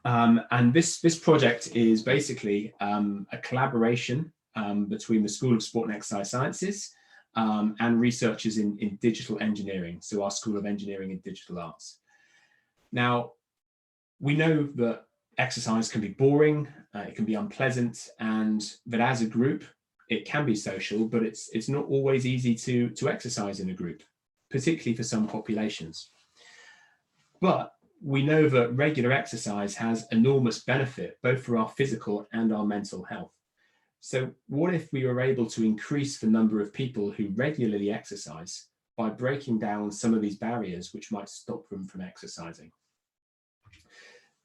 And this project is basically a collaboration between the School of Sport and Exercise Sciences and researchers in digital engineering, so our School of Engineering and Digital Arts. Now, we know that exercise can be boring, it can be unpleasant, and that as a group, it can be social, but it's not always easy to exercise in a group, particularly for some populations. But we know that regular exercise has enormous benefit, both for our physical and our mental health. So what if we were able to increase the number of people who regularly exercise by breaking down some of these barriers which might stop them from exercising?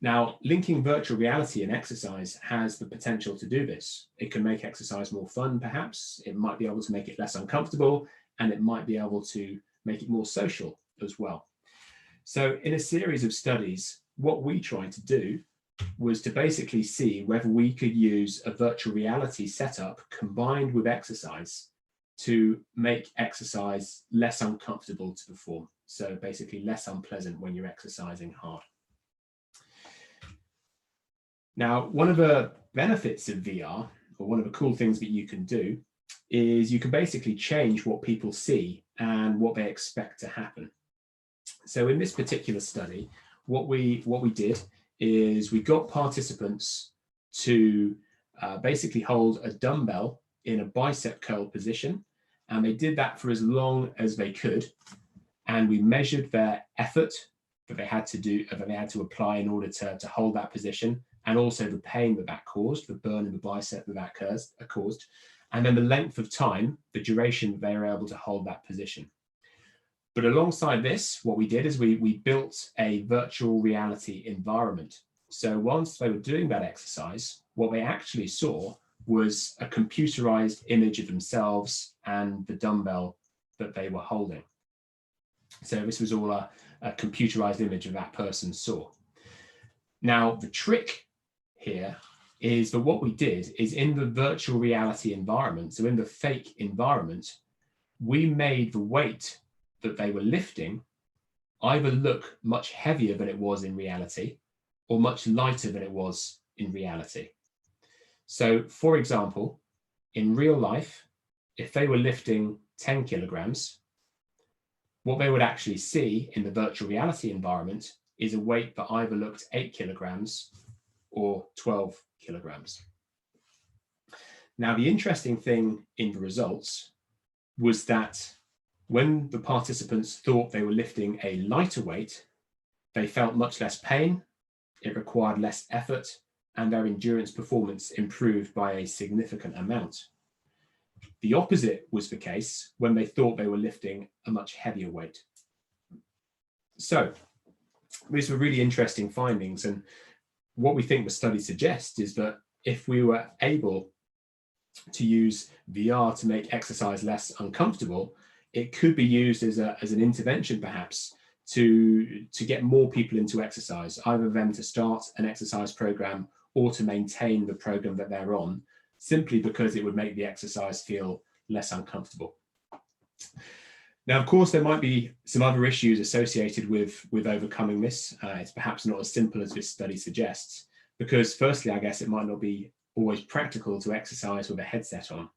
Now, linking virtual reality and exercise has the potential to do this. It can make exercise more fun, perhaps. It might be able to make it less uncomfortable, and it might be able to make it more social as well. So in a series of studies, what we tried to do was to basically see whether we could use a virtual reality setup combined with exercise to make exercise less uncomfortable to perform. So basically less unpleasant when you're exercising hard. Now, one of the benefits of VR, or one of the cool things that you can do, is you can basically change what people see and what they expect to happen. So in this particular study, what we did is we got participants to basically hold a dumbbell in a bicep curl position, and they did that for as long as they could, and we measured their effort that they had to apply in order to hold that position, and also the pain that caused, the burn in the bicep that caused, and then the length of time, the duration that they were able to hold that position. But alongside this, what we did is we built a virtual reality environment. So once they were doing that exercise, what they actually saw was a computerized image of themselves and the dumbbell that they were holding. So this was all a computerized image of that person saw. Now, the trick here is that what we did is in the virtual reality environment, so in the fake environment, we made the weight that they were lifting either look much heavier than it was in reality or much lighter than it was in reality. So, for example, in real life, if they were lifting 10 kilograms, what they would actually see in the virtual reality environment is a weight that either looked 8 kilograms or 12 kilograms. Now, the interesting thing in the results was that when the participants thought they were lifting a lighter weight, they felt much less pain, it required less effort, and their endurance performance improved by a significant amount. The opposite was the case when they thought they were lifting a much heavier weight. So these were really interesting findings, and what we think the study suggests is that if we were able to use VR to make exercise less uncomfortable, it could be used as an intervention perhaps to get more people into exercise, either them to start an exercise program or to maintain the program that they're on, simply because it would make the exercise feel less uncomfortable. Now, of course, there might be some other issues associated with overcoming this. It's perhaps not as simple as this study suggests, because firstly, I guess it might not be always practical to exercise with a headset on.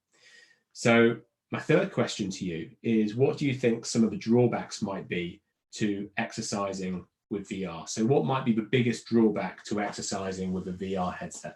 So my third question to you is, what do you think some of the drawbacks might be to exercising with VR? So what might be the biggest drawback to exercising with a VR headset?